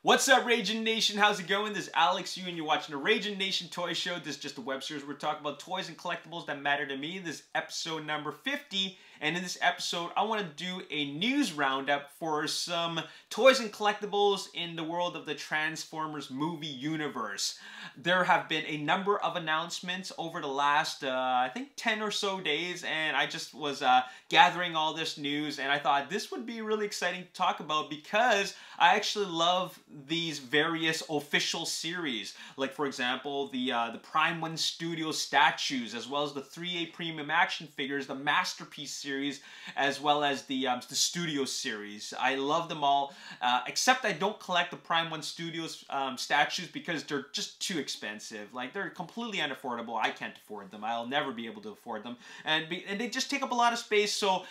What's up, Ragin Nation? How's it going? This is Alex, and you're watching the Ragin Nation Toy Show. This is just a web series where we're talking about toys and collectibles that matter to me. This is episode number 50, and in this episode, I want to do a news roundup for some toys and collectibles in the world of the Transformers movie universe. There have been a number of announcements over the last, I think, 10 or so days, and I just was gathering all this news, and I thought this would be really exciting to talk about because I actually love these various official series, like for example the Prime 1 Studio statues, as well as the 3A premium action figures, the Masterpiece series, as well as the Studio series. I love them all, except I don't collect the Prime 1 Studios statues because they're just too expensive. Like, they're completely unaffordable. I can't afford them. I'll never be able to afford them, and they just take up a lot of space. So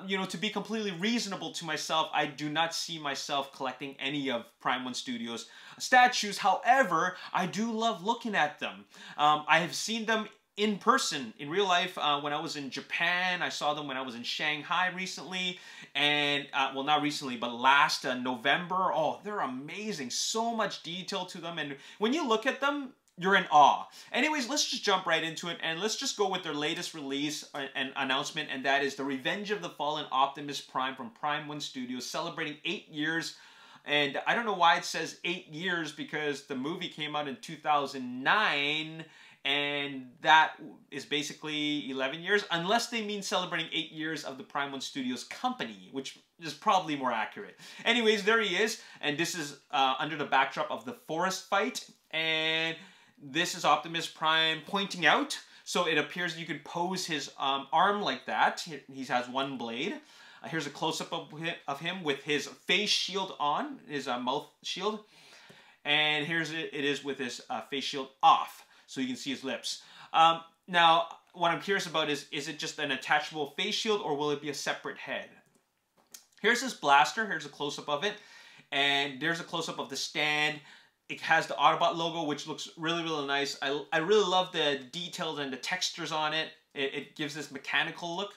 you know, to be completely reasonable to myself, I do not see myself collecting any of Prime 1 Studios statues. However, I do love looking at them. I have seen them in person, in real life, when I was in Japan. I saw them when I was in Shanghai recently, and well, not recently, but last November. Oh, they're amazing. So much detail to them, and when you look at them, you're in awe. Anyways, let's just jump right into it, and let's just go with their latest release and announcement, and that is the Revenge of the Fallen Optimus Prime from Prime 1 Studios, celebrating 8 years. And I don't know why it says 8 years, because the movie came out in 2009, and that is basically 11 years, unless they mean celebrating 8 years of the Prime 1 Studios company, which is probably more accurate. Anyways, there he is, and this is under the backdrop of the forest fight, and this is Optimus Prime pointing out, so it appears you can pose his arm like that. He has one blade. Here's a close-up of him with his face shield on, his mouth shield. And here's it is with his face shield off, so you can see his lips. Now, what I'm curious about is it just an attachable face shield, or will it be a separate head? Here's his blaster. Here's a close-up of it. And there's a close-up of the stand. It has the Autobot logo, which looks really, really nice. I really love the details and the textures on it. It gives this mechanical look.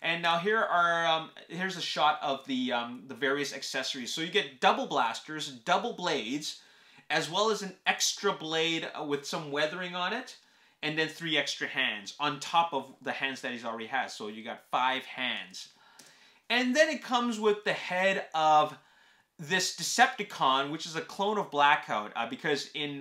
And now here's a shot of the various accessories. So you get double blasters, double blades, as well as an extra blade with some weathering on it, and then 3 extra hands on top of the hands that he already has. So you got 5 hands. And then it comes with the head of this Decepticon, which is a clone of Blackout, because in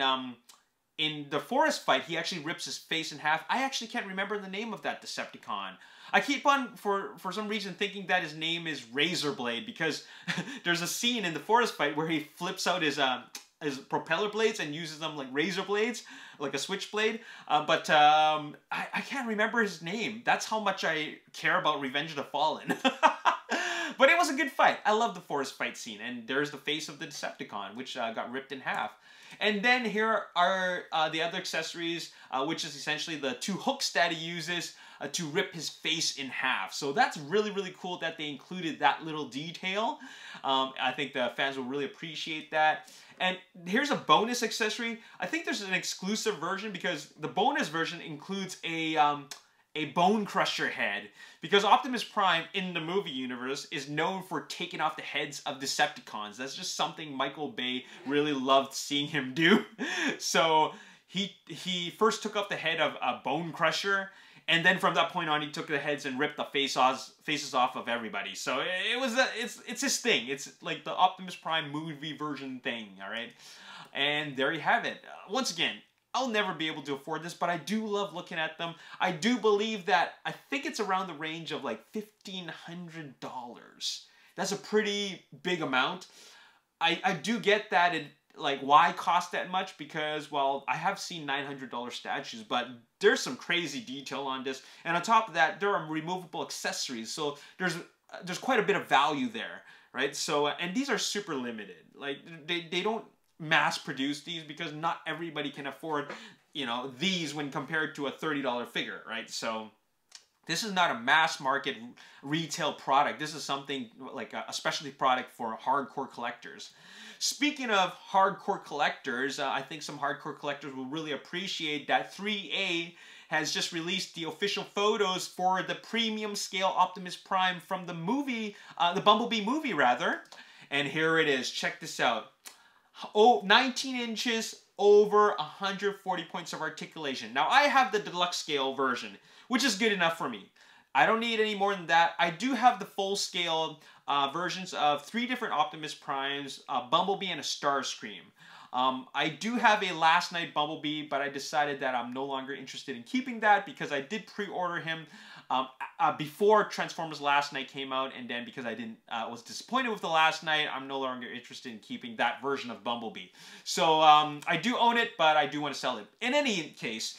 the forest fight, he actually rips his face in half. I actually can't remember the name of that Decepticon. I keep on, for some reason, thinking that his name is Razorblade, because there's a scene in the forest fight where he flips out his propeller blades and uses them like razor blades, like a switchblade. But I can't remember his name. That's how much I care about Revenge of the Fallen. But it was a good fight. I love the forest fight scene. And there's the face of the Decepticon, which got ripped in half. And then here are the other accessories, which is essentially the 2 hooks that he uses to rip his face in half. So that's really, really cool that they included that little detail. I think the fans will really appreciate that. And here's a bonus accessory. I think there's an exclusive version, because the bonus version includes a bone crusher head, because Optimus Prime in the movie universe is known for taking off the heads of Decepticons. That's just something Michael Bay really loved seeing him do. So he first took off the head of a bone crusher, and then from that point on, he took the heads and ripped the faces off of everybody. So it's his thing. It's like the Optimus Prime movie version thing, all right? And there you have it. Once again, I'll never be able to afford this, but I do love looking at them. I do believe that, I think it's around the range of like $1,500. That's a pretty big amount. I do get that it, like, why cost that much? Because, well, I have seen $900 statues, but there's some crazy detail on this. And on top of that, there are removable accessories. So there's quite a bit of value there, right? So, and these are super limited. Like, they don't mass produce these, because not everybody can afford, you know, these when compared to a $30 figure, right? So this is not a mass market retail product. This is something like a specialty product for hardcore collectors. Speaking of hardcore collectors, I think some hardcore collectors will really appreciate that 3A has just released the official photos for the premium scale Optimus Prime from the movie, the Bumblebee movie rather. And here it is. Check this out. 19 inches, over 140 points of articulation. Now, I have the deluxe scale version, which is good enough for me. I don't need any more than that. I do have the full scale versions of 3 different Optimus Primes, a Bumblebee, and a Starscream. I do have a Last Night Bumblebee, but I decided that I'm no longer interested in keeping that because I did pre-order him before Transformers Last Night came out, and then because I was disappointed with the Last Night, I'm no longer interested in keeping that version of Bumblebee. So I do own it, but I do want to sell it. In any case,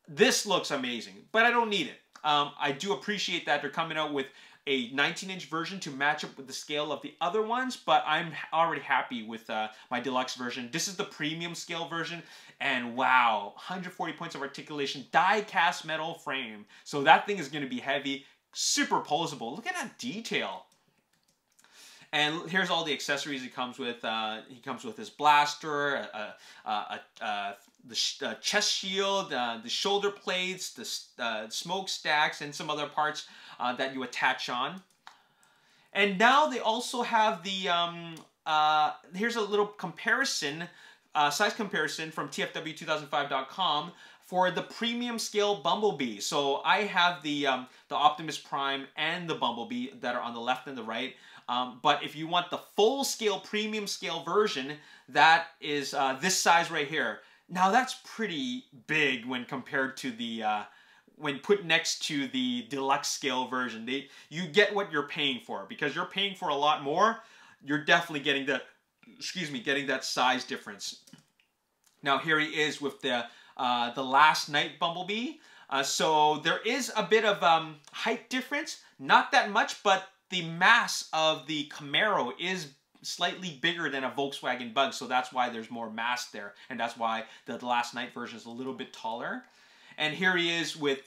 this looks amazing, but I don't need it. I do appreciate that they're coming out with a 19-inch version to match up with the scale of the other ones, but I'm already happy with my deluxe version. This is the premium scale version, and wow, 140 points of articulation, die-cast metal frame. So that thing is going to be heavy, super posable. Look at that detail. And here's all the accessories he comes with. He comes with his blaster, the chest shield, the shoulder plates, the smokestacks, and some other parts that you attach on. And now they also have the, here's a little comparison, size comparison from TFW2005.com for the premium scale Bumblebee. So I have the Optimus Prime and the Bumblebee that are on the left and the right. But if you want the full scale premium scale version, that is this size right here. Now that's pretty big when compared to the when put next to the deluxe scale version. You get what you're paying for, because you're paying for a lot more. You're definitely getting that, getting that size difference. Now here he is with the Last Night Bumblebee. So there is a bit of height difference, not that much, but the mass of the Camaro is slightly bigger than a Volkswagen Bug, so that's why there's more mass there, and that's why the Last Night version is a little bit taller. And here he is with,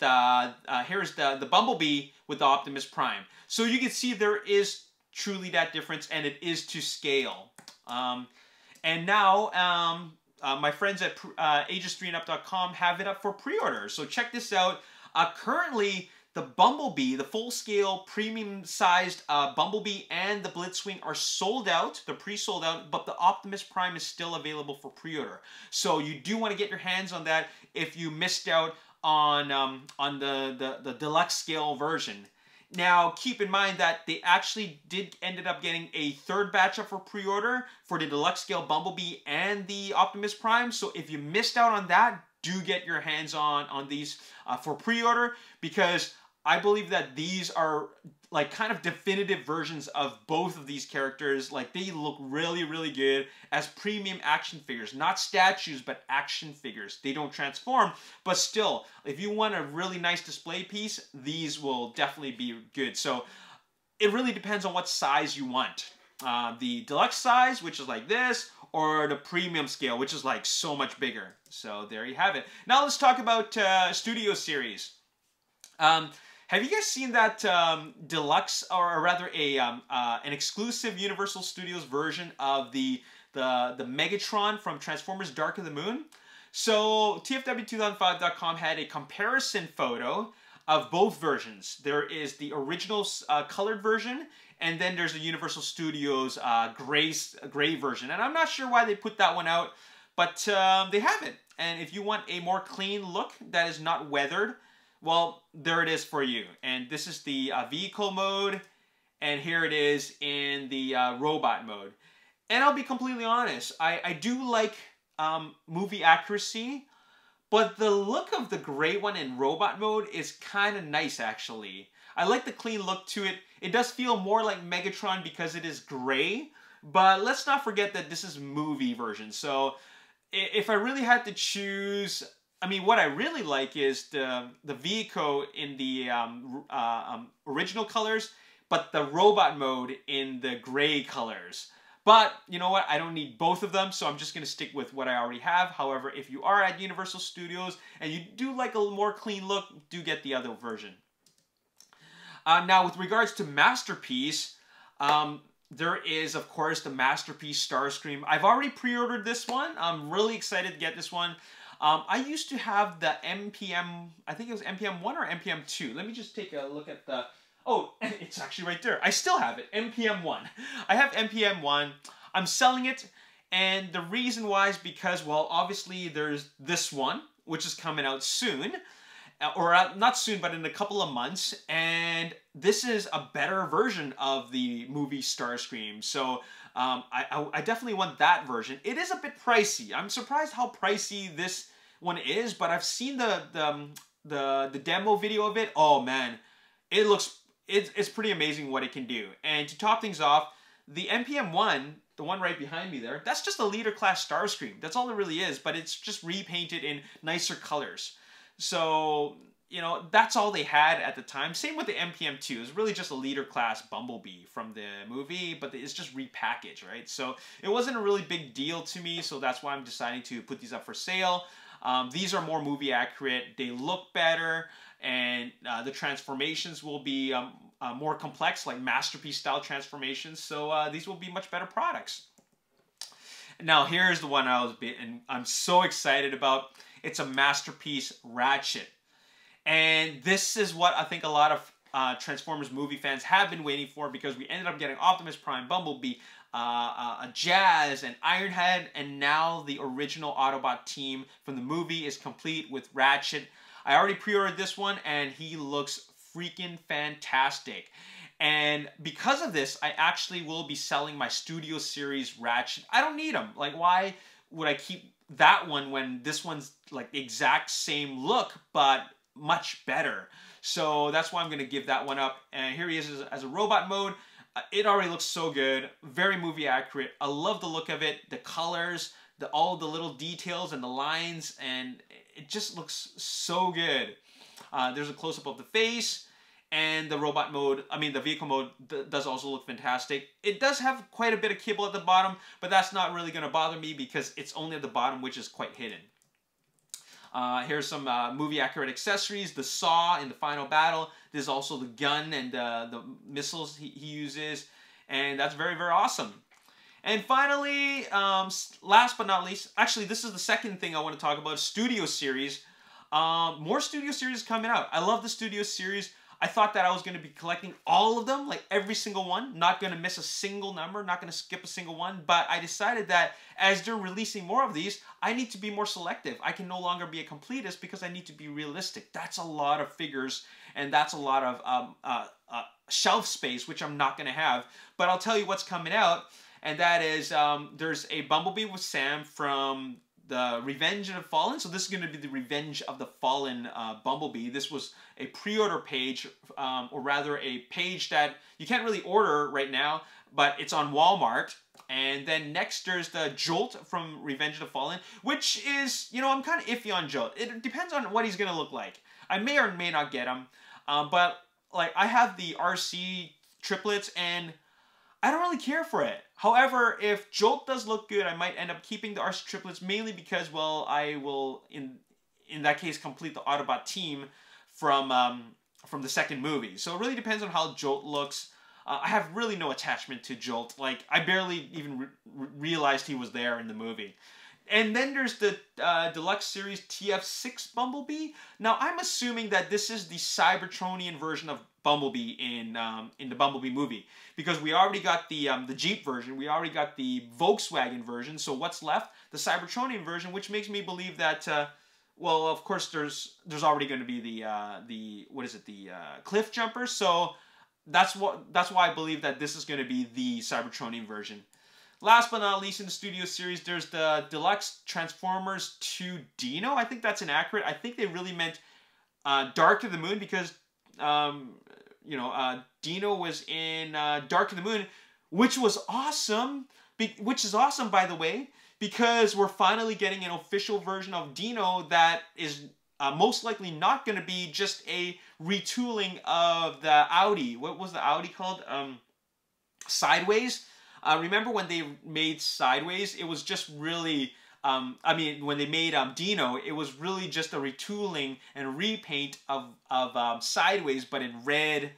here's the Bumblebee with the Optimus Prime. So you can see there is truly that difference, and it is to scale. And now, my friends at ages3andup.com have it up for pre-order. So check this out. Currently, the Bumblebee, the full-scale, premium-sized Bumblebee and the Blitzwing are sold out. They're pre-sold out, but the Optimus Prime is still available for pre-order. So you do want to get your hands on that if you missed out on the deluxe scale version. Now, keep in mind that they actually ended up getting a 3rd batch up for pre-order for the deluxe scale Bumblebee and the Optimus Prime. So if you missed out on that, do get your hands on these for pre-order, because I believe that these are like kind of definitive versions of both of these characters. Like, they look really, really good as premium action figures. Not statues, but action figures. They don't transform, but still, if you want a really nice display piece, these will definitely be good. So it really depends on what size you want. The deluxe size, which is like this, or the premium scale, which is like so much bigger. So there you have it. Now let's talk about Studio Series. Have you guys seen that deluxe, or rather an exclusive Universal Studios version of the Megatron from Transformers Dark of the Moon? So TFW2005.com had a comparison photo of both versions. There is the original colored version, and then there's the Universal Studios gray version. And I'm not sure why they put that one out, but they have it. And if you want a more clean look that is not weathered, well, there it is for you. And this is the vehicle mode, and here it is in the robot mode. And I'll be completely honest, I do like movie accuracy, but the look of the gray one in robot mode is kind of nice, actually. I like the clean look to it. It does feel more like Megatron because it is gray, but let's not forget that this is movie version. So if I really had to choose, I mean, what I really like is the vehicle in the original colors, but the robot mode in the gray colors. But you know what? I don't need both of them, so I'm just going to stick with what I already have. However, if you are at Universal Studios and you do like a more clean look, do get the other version. Now, with regards to Masterpiece, there is, of course, the Masterpiece Starscream. I've already pre-ordered this one. I'm really excited to get this one. I used to have the MPM, I think it was MPM 1 or MPM 2. Let me just take a look at the, oh, it's actually right there. I still have it, MPM 1. I have MPM 1. I'm selling it, And the reason why is because, well, obviously there's this one, which is coming out soon. Or not soon, but in a couple of months. And this is a better version of the movie Starscream. So I definitely want that version. It is a bit pricey. I'm surprised how pricey this one is, but I've seen the demo video of it. Oh man, it's pretty amazing what it can do. And to top things off, the NPM1, the one right behind me there, that's just a leader class Starscream. That's all it really is, but it's just repainted in nicer colors. So, you know, that's all they had at the time. Same with the NPM2. It's really just a leader class Bumblebee from the movie, but it's just repackaged, right? So it wasn't a really big deal to me, so that's why I'm deciding to put these up for sale. These are more movie accurate. They look better, and the transformations will be more complex, like masterpiece style transformations. So these will be much better products. Now here's the one I'm so excited about. It's a masterpiece Ratchet. And this is what I think a lot of Transformers movie fans have been waiting for, because we ended up getting Optimus Prime, Bumblebee, Jazz, and Ironhead, and now the original Autobot team from the movie is complete with Ratchet. I already pre-ordered this one, and he looks freaking fantastic. And because of this, I actually will be selling my Studio Series Ratchet. I don't need them. Like, why would I keep that one when this one's like the exact same look but much better? So that's why I'm going to give that one up. And here he is as a robot mode. It already looks so good, very movie accurate. I love the look of it, the colors, all the little details and the lines, and it just looks so good. There's a close-up of the face. And the robot mode, the vehicle mode does also look fantastic. It does have quite a bit of kibble at the bottom, but that's not really going to bother me because it's only at the bottom, which is quite hidden. Here's some movie accurate accessories. The saw in the final battle. There's also the gun and the missiles he uses. And that's very, very awesome. And finally, last but not least, actually this is the second thing I want to talk about, Studio Series. More Studio Series coming out. I love the Studio Series. I thought that I was going to be collecting all of them, like every single one, not going to miss a single number, not going to skip a single one, but I decided that as they're releasing more of these, I need to be more selective. I can no longer be a completist because I need to be realistic. That's a lot of figures, and that's a lot of shelf space, which I'm not going to have. But I'll tell you what's coming out, and that is there's a Bumblebee with Sam from the Revenge of the Fallen. So this is going to be the Revenge of the Fallen Bumblebee. This was a pre-order page, or rather a page that you can't really order right now, but it's on Walmart. And then next there's the Jolt from Revenge of the Fallen, which is, you know, I'm kind of iffy on Jolt. It depends on what he's going to look like. I may or may not get him, but like I have the RC triplets and I don't really care for it. However, if Jolt does look good, I might end up keeping the RC triplets, mainly because, well, I will, in that case, complete the Autobot team from the second movie. So it really depends on how Jolt looks. I have really no attachment to Jolt. Like, I barely even realized he was there in the movie. And then there's the Deluxe Series TF6 Bumblebee. Now, I'm assuming that this is the Cybertronian version of Bumblebee in the Bumblebee movie, because we already got the Jeep version, we already got the Volkswagen version. So what's left? The Cybertronian version, which makes me believe that well, of course, there's already going to be the cliff jumper. So that's why I believe that this is going to be the Cybertronian version. Last but not least, in the Studio Series, there's the Deluxe Transformers 2 Dino. I think that's inaccurate. I think they really meant Dark of the Moon, because Dino was in Dark of the Moon, which was awesome. Which is awesome, by the way, because we're finally getting an official version of Dino that is most likely not going to be just a retooling of the Audi. What was the Audi called? Sideways. Remember when they made Sideways? It was just really, when they made Dino, it was really just a retooling and repaint of Sideways, but in red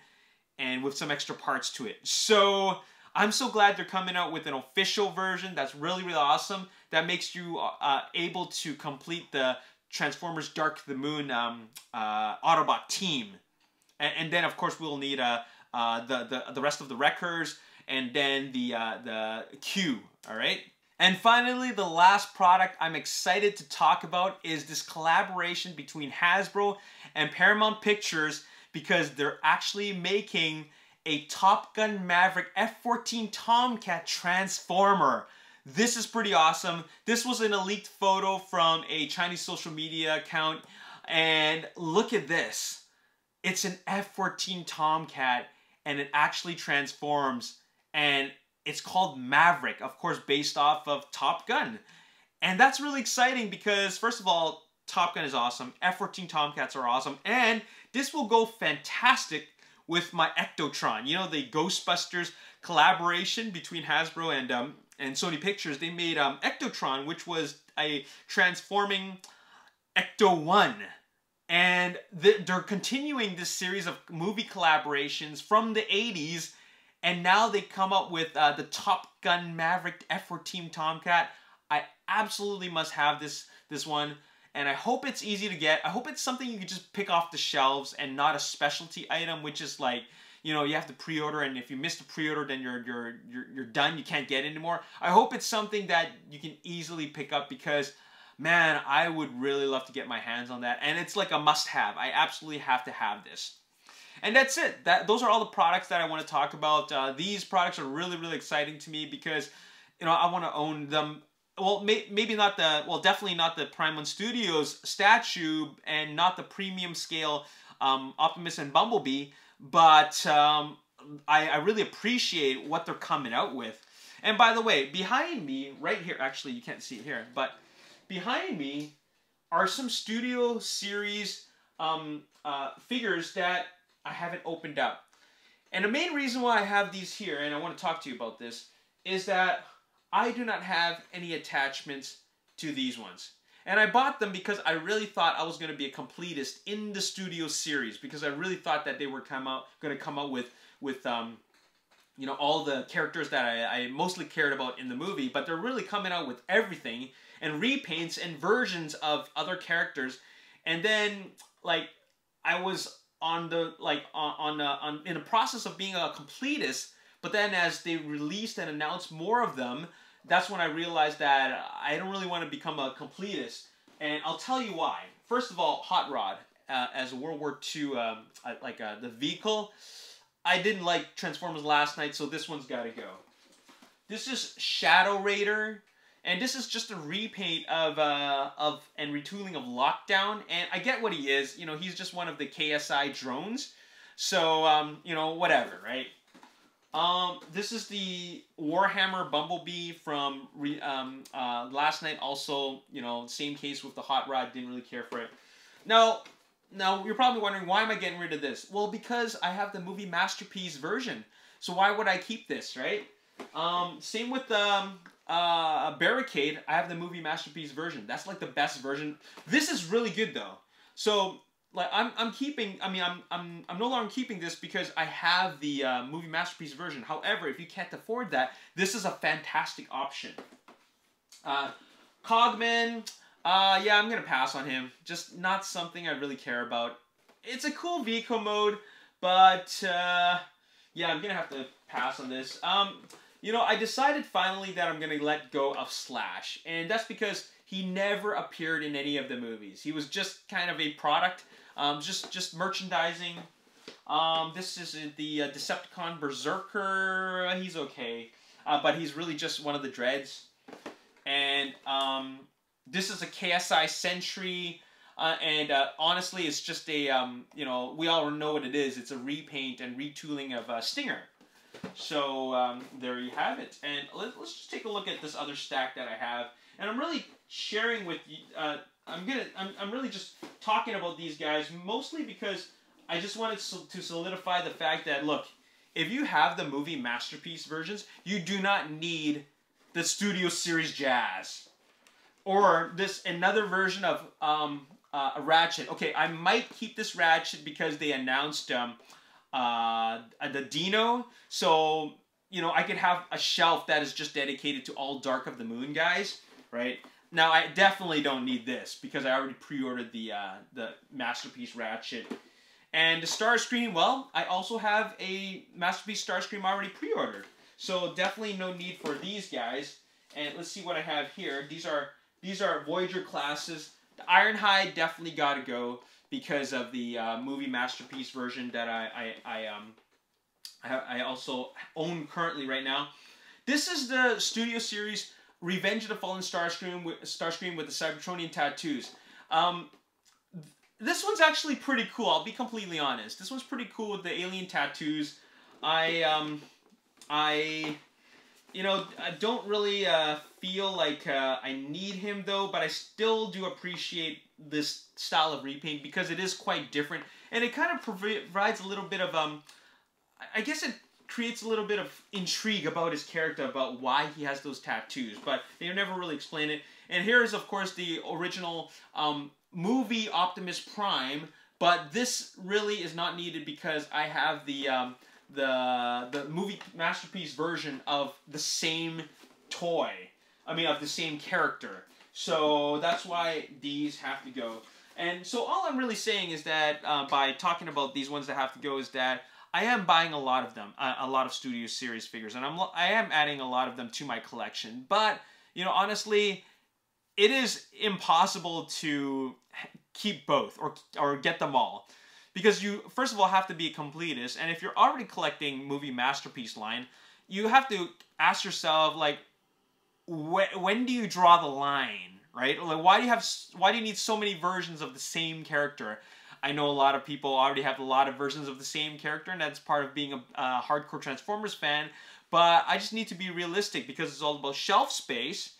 and with some extra parts to it. So I'm so glad they're coming out with an official version. That's really, really awesome. That makes you able to complete the Transformers Dark of the Moon Autobot team. And then, of course, we'll need the rest of the Wreckers, and then the Q, all right? And finally, the last product I'm excited to talk about is this collaboration between Hasbro and Paramount Pictures, because they're actually making a Top Gun Maverick F-14 Tomcat Transformer. This is pretty awesome. This was an leaked photo from a Chinese social media account, and look at this. It's an F-14 Tomcat, and it actually transforms, and it's called Maverick, of course, based off of Top Gun. And that's really exciting because, first of all, Top Gun is awesome. F-14 Tomcats are awesome. And this will go fantastic with my Ectotron. You know, the Ghostbusters collaboration between Hasbro and Sony Pictures. They made Ectotron, which was a transforming Ecto-1. And they're continuing this series of movie collaborations from the 80s. And now they come up with the Top Gun Maverick F-14 Tomcat. I absolutely must have this one. And I hope it's easy to get. I hope it's something you can just pick off the shelves and not a specialty item, which is like, you know, you have to pre-order, and if you miss the pre-order, then you're done. You can't get it anymore. I hope it's something that you can easily pick up because, man, I would really love to get my hands on that. And it's like a must-have. I absolutely have to have this. And that's it. Those are all the products that I want to talk about. These products are really, really exciting to me because, you know, I want to own them. Well, maybe not the, well, definitely not the Prime 1 Studios statue and not the premium scale Optimus and Bumblebee, but I really appreciate what they're coming out with. And by the way, behind me, right here, actually you can't see it here, but behind me are some Studio Series figures that I haven't opened up. And the main reason why I have these here, and I want to talk to you about this, is that I do not have any attachments to these ones. And I bought them because I really thought I was going to be a completist in the Studio Series, because I really thought that they were going to come out with you know, all the characters that I mostly cared about in the movie, but they're really coming out with everything and repaints and versions of other characters. And then, like, I was on the in the process of being a completist, but then as they released and announced more of them, that's when I realized that I don't really want to become a completist. And I'll tell you why. First of all, Hot Rod as a World War II the vehicle. I didn't like Transformers Last Night, so this one's got to go. This is Shadow Raider. And this is just a repaint and retooling of Lockdown. And I get what he is. You know, he's just one of the KSI drones. So, you know, whatever, right? This is the Warhammer Bumblebee from Last Night. Also, you know, same case with the Hot Rod. Didn't really care for it. Now, you're probably wondering, why am I getting rid of this? Well, because I have the movie Masterpiece version. So why would I keep this, right? Same with Barricade. I have the movie Masterpiece version. That's like the best version. This is really good though. So like I'm keeping. I mean I'm no longer keeping this because I have the movie Masterpiece version. However, if you can't afford that, this is a fantastic option. Cogman. Yeah, I'm gonna pass on him. Just not something I really care about. It's a cool vehicle mode, but yeah, I'm gonna have to pass on this. You know, I decided finally that I'm going to let go of Slash. And that's because he never appeared in any of the movies. He was just kind of a product, just merchandising. This is the Decepticon Berserker. He's okay. But he's really just one of the dreads. And this is a KSI Sentry. And honestly, it's just a, you know, we all know what it is. It's a repaint and retooling of Stinger. So there you have it, and let's just take a look at this other stack that I have, and I'm really sharing with you. I'm really just talking about these guys mostly because I just wanted to solidify the fact that, look, if you have the movie Masterpiece versions, you do not need the Studio Series Jazz or this another version of a Ratchet. Okay, I might keep this Ratchet because they announced the Dino, so you know I could have a shelf that is just dedicated to all Dark of the Moon guys, right? Now I definitely don't need this because I already pre-ordered the Masterpiece Ratchet, and the Starscream. Well, I also have a Masterpiece Starscream already pre-ordered, so definitely no need for these guys. And let's see what I have here. These are Voyager classes. The Ironhide definitely got to go because of the movie masterpiece version that I also own currently right now. This is the Studio Series Revenge of the Fallen Starscream with the Cybertronian tattoos. This one's actually pretty cool. I'll be completely honest. This one's pretty cool with the alien tattoos. You know, I don't really feel like I need him though, but I still do appreciate this style of repaint because it is quite different, and it kind of provides a little bit of I guess it creates a little bit of intrigue about his character, about why he has those tattoos, but they never really explain it. And here is, of course, the original movie Optimus Prime, but this really is not needed because I have the movie masterpiece version of the same toy. I mean, of the same character. So that's why these have to go. And so all I'm really saying is that by talking about these ones that have to go is that I am buying a lot of them, a lot of Studio Series figures, and I am adding a lot of them to my collection. But, you know, honestly, it is impossible to keep both or get them all. Because you, first of all, have to be a completist, and if you're already collecting movie masterpiece line, you have to ask yourself, like, when do you draw the line, right? Like, why do you need so many versions of the same character? I know a lot of people already have a lot of versions of the same character, and that's part of being a hardcore Transformers fan, but I just need to be realistic because it's all about shelf space,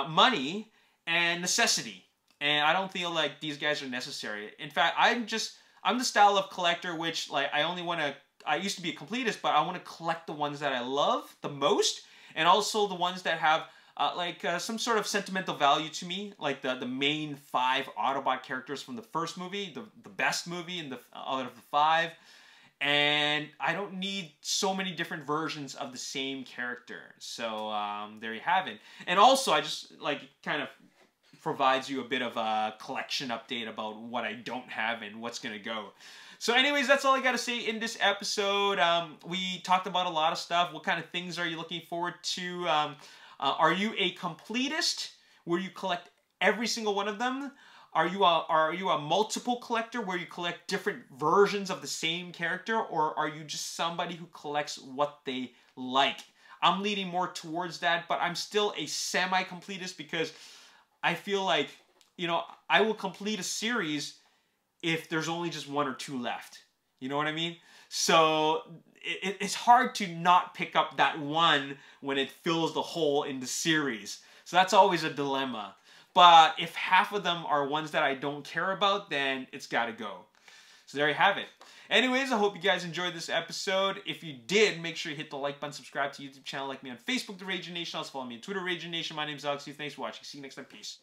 money, and necessity. And I don't feel like these guys are necessary. In fact, I'm the style of collector which, like, I used to be a completist, but I want to collect the ones that I love the most, and also the ones that have some sort of sentimental value to me, like the main 5 Autobot characters from the first movie, the best movie out of the 5. And I don't need so many different versions of the same character. So there you have it. And also, I just, like, kind of provides you a bit of a collection update about what I don't have and what's going to go. So anyways, that's all I got to say in this episode. We talked about a lot of stuff. What kind of things are you looking forward to? Are you a completist where you collect every single one of them? Are you a multiple collector where you collect different versions of the same character? Or are you just somebody who collects what they like? I'm leaning more towards that, but I'm still a semi-completist because I feel like, you know, I will complete a series if there's only just 1 or 2 left. You know what I mean? So it's hard to not pick up that one when it fills the hole in the series. So that's always a dilemma. But if half of them are ones that I don't care about, then it's got to go. So there you have it. Anyways, I hope you guys enjoyed this episode. If you did, make sure you hit the like button, subscribe to the YouTube channel, like me on Facebook, The Ragin Nation. Also follow me on Twitter, Ragin Nation. My name's Alex. Thanks for watching. See you next time. Peace.